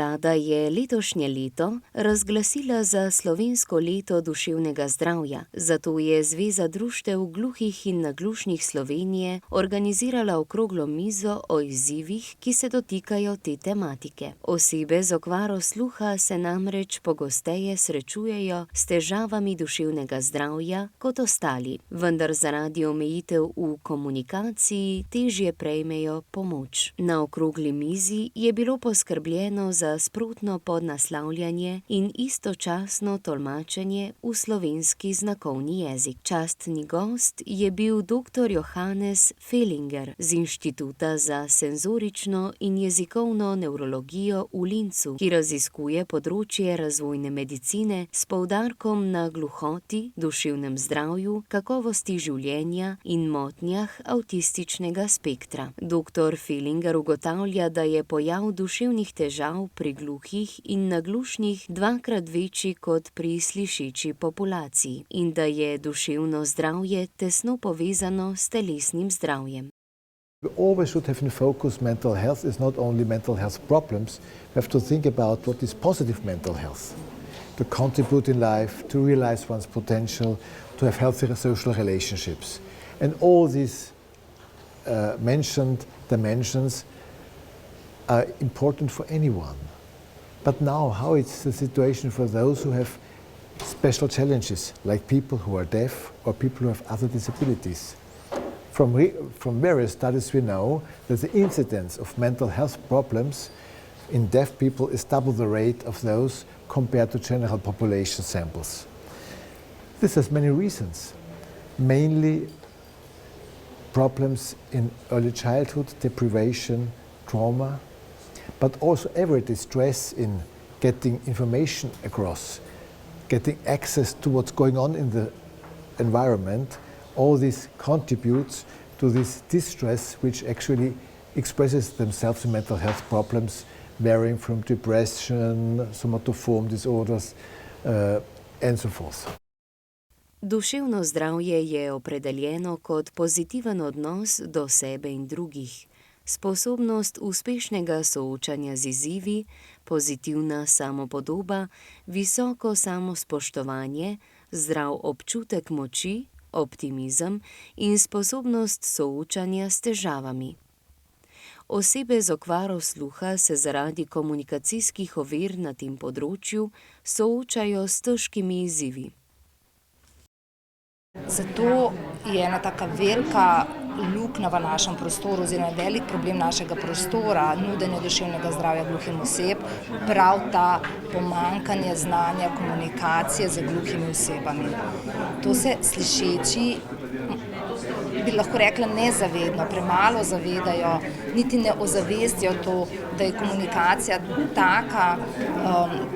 Vlada je letošnje leto razglasila za slovensko leto duševnega zdravja, zato je Zveza društev gluhih in naglušnih Slovenije organizirala okroglo mizo o izzivih, ki se dotikajo te tematike. Osebe z okvaro sluha se namreč pogosteje srečujejo s težavami duševnega zdravja kot ostali, vendar zaradi omejitev v komunikaciji težje prejmejo pomoč. Na okrogli mizi je bilo poskrbljeno za sprotno podnaslavljanje in istočasno tolmačenje v slovenski znakovni jezik. Častni gost je bil dr. Johannes Felinger z Inštituta za senzorično in jezikovno nevrologijo v Linzu, ki raziskuje področje razvojne medicine s poudarkom na gluhoti, duševnem zdravju, kakovosti življenja in motnjah avtističnega spektra. Dr. Felinger ugotavlja, da je pojav duševnih težav pri gluhih in naglušnih dvakrat večji kot pri slišeči populaciji in da je duševno zdravje tesno povezano s telesnim zdravjem. We always should have in focus mental health is not only mental health problems. We have to think about what is positive mental health. To contribute in life, to realize one's potential, to have healthy social relationships. And all these mentioned dimensions are important for anyone. But now, how is the situation for those who have special challenges, like people who are deaf or people who have other disabilities? From various studies we know that the incidence of mental health problems in deaf people is double the rate of those compared to general population samples. This has many reasons, mainly problems in early childhood, deprivation, trauma, but also everyday stress in getting information across, getting access to what's going on in the environment. All this contributes to this distress, which actually expresses themselves in mental health problems, varying from depression, somatoform disorders, and so forth. Duševno zdravje je opredeljeno kot pozitiven odnos do sebe in drugih, sposobnost uspešnega soočanja z izzivi, pozitivna samopodoba, visoko samospoštovanje, zdrav občutek moči, optimizem in sposobnost soočanja s težavami. Osebe z okvaro sluha se zaradi komunikacijskih ovir na tem področju soočajo s težkimi izzivi. Zato je ena taka velika luknja v našem prostoru oziroma velik problem našega prostora nudenja duševnega zdravja gluhim oseb prav ta pomanjkanje znanja komunikacije z gluhimi osebami. To se slišeči, bi lahko rekla, nezavedno, premalo zavedajo, niti ne ozavestijo to, da je komunikacija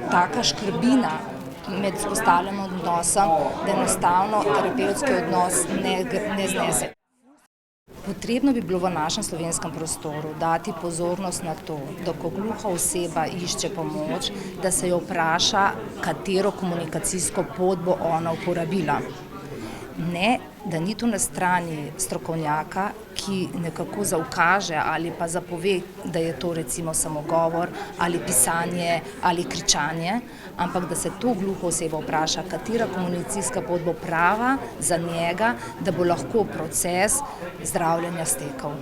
taka škrbina med vzpostavljenim odnosom, da enostavno terapevtski odnos ne znese. Potrebno bi bilo v našem slovenskem prostoru dati pozornost na to, da ko gluha oseba išče pomoč, da se jo vpraša, katero komunikacijsko pot bo ona uporabila. Ne, da ni to na strani strokovnjaka, ki nekako zaukaže ali pa zapove, da je to recimo samo govor ali pisanje ali kričanje, ampak da se to gluho osebo vpraša, katera komunikacijska pot bo prava za njega, da bo lahko proces zdravljenja stekel.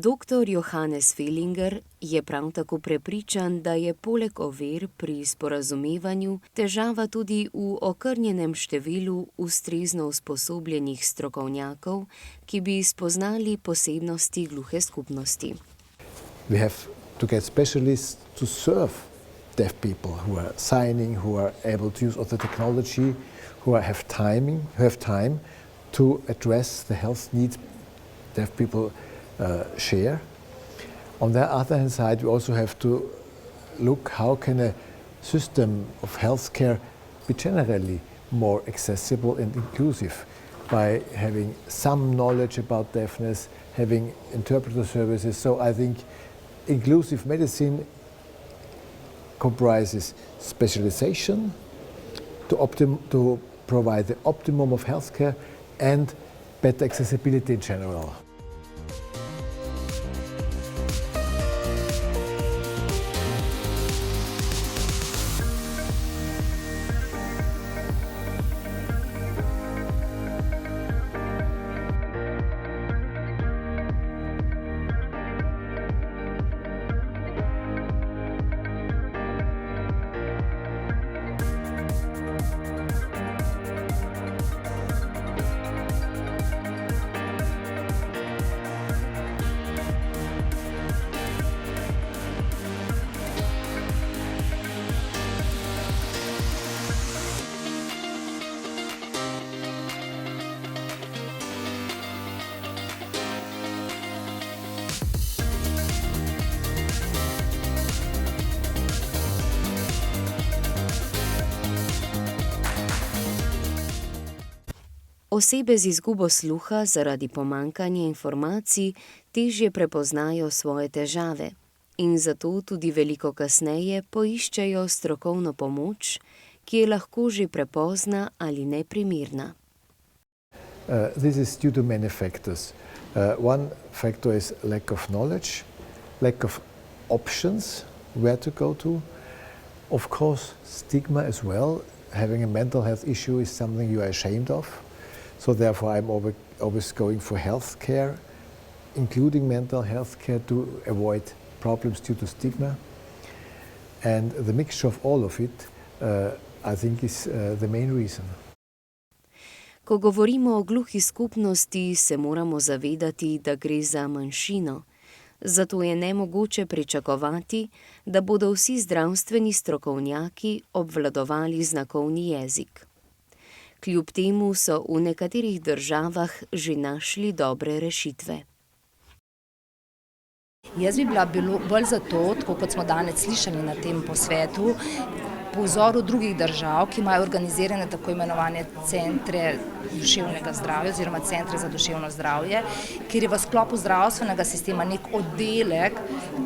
Dr. Johannes Fehlinger je prav tako prepričan, da je poleg ovir pri sporazumevanju težava tudi v okrnjenem številu ustrezno usposobljenih strokovnjakov, ki bi spoznali posebnosti gluhe skupnosti. We have to get specialists to serve deaf people who are signing, who are able to use all the technology, who have time to address the health needs deaf people share. On the other hand side, we also have to look how can a system of healthcare be generally more accessible and inclusive by having some knowledge about deafness, having interpreter services. So I think inclusive medicine comprises specialization to provide the optimum of healthcare and better accessibility in general. Osebe z izgubo sluha zaradi pomanjkanja informacij težje prepoznajo svoje težave in zato tudi veliko kasneje poiščejo strokovno pomoč, ki je lahko že prepozna ali neprimerna. This is due to many factors. One factor is lack of knowledge, lack of options where to go to. Of course, stigma as well. Having a mental health issue is something you are ashamed of. So therefore I'm always going for health care, including mental health care, to avoid problems due to stigma. And the mixture of all of it, I think, is the main reason. Ko govorimo o gluhi skupnosti, se moramo zavedati, da gre za manjšino. Zato je nemogoče pričakovati, da bodo vsi zdravstveni strokovnjaki obvladovali znakovni jezik. Kljub temu so v nekaterih državah že našli dobre rešitve. Jaz bi bila bolj za to, tako kot smo danes slišali na tem posvetu, po vzoru drugih držav, ki imajo organizirane tako imenovane centre duševnega zdravja oziroma centre za duševno zdravje, kjer je v sklopu zdravstvenega sistema nek oddelek,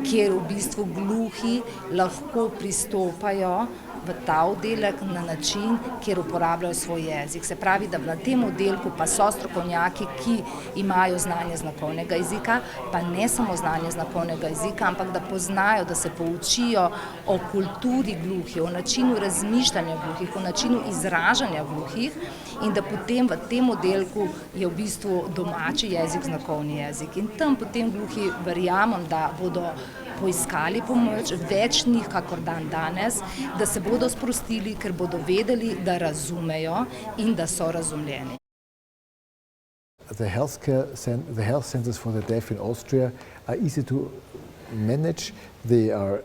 kjer v bistvu gluhi lahko pristopajo v ta oddelek na način, kjer uporabljajo svoj jezik. Se pravi, da na tem oddelku pa so strokovnjaki, ki imajo znanje znakovnega jezika, pa ne samo znanje znakovnega jezika, ampak da poznajo, da se poučijo o kulturi gluhih, o načinu razmišljanja gluhih, o načinu izražanja gluhih in da potem v tem oddelku je v bistvu domači jezik, znakovni jezik. In tam potem gluhi verjamem, da bodo poiskali pomoč, več njih kakor dan danes, da se bodo sprostili, ker bodo vedeli, da razumejo in da so razumljeni. The health centers for the deaf in Austria are easy to manage. They are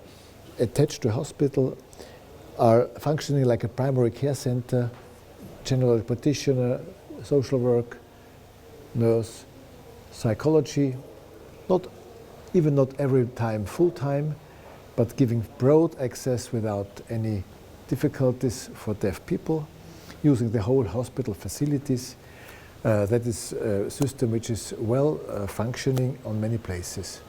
attached to a hospital, are functioning like a primary care center, general practitioner, social work, nurse, psychology, not every time full-time, but giving broad access without any difficulties for deaf people, using the whole hospital facilities. That is a system which is well functioning on many places.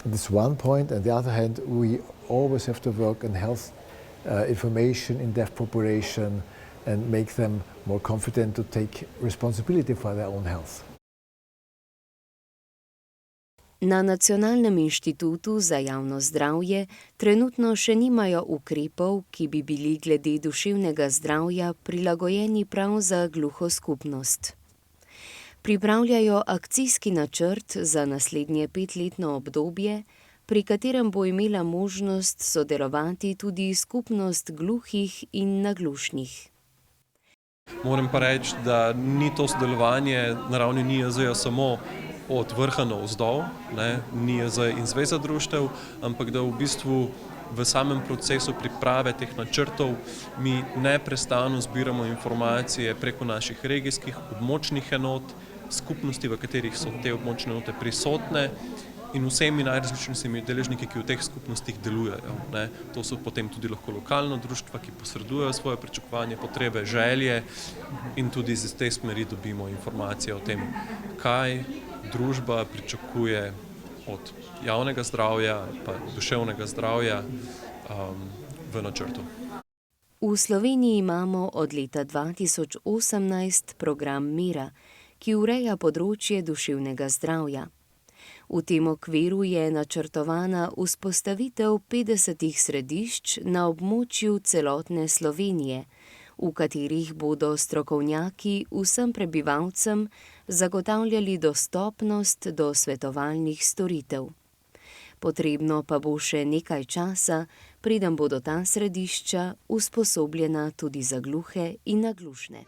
This is one point. On the other hand, we always have to work on health information in deaf population and make them more confident to take responsibility for their own health. Na Nacionalnem inštitutu za javno zdravje trenutno še nimajo ukrepov, ki bi bili glede duševnega zdravja prilagojeni prav za gluho skupnost. Pripravljajo akcijski načrt za naslednje 5-letno obdobje, pri katerem bo imela možnost sodelovati tudi skupnost gluhih in naglušnih. Moram pa reči, da ni to sodelovanje na ravni NIJZ samo od vrha navzdol, NIJZ in Zveza društev, ampak da v bistvu v samem procesu priprave teh načrtov mi neprestano zbiramo informacije preko naših regijskih območnih enot, skupnosti, v katerih so te območne enote prisotne, in vsemi najrazličnejšimi deležniki, ki v teh skupnostih delujejo. To so potem tudi lahko lokalna društva, ki posredujejo svoje pričakovanje, potrebe, želje, in tudi iz te smeri dobimo informacije o tem, kaj družba pričakuje od javnega zdravja pa duševnega zdravja v načrtu. V Sloveniji imamo od leta 2018 program Mira, ki ureja področje duševnega zdravja. V tem okviru je načrtovana vzpostavitev 50 središč na območju celotne Slovenije, v katerih bodo strokovnjaki vsem prebivalcem zagotavljali dostopnost do svetovalnih storitev. Potrebno pa bo še nekaj časa, preden bodo ta središča usposobljena tudi za gluhe in naglušne.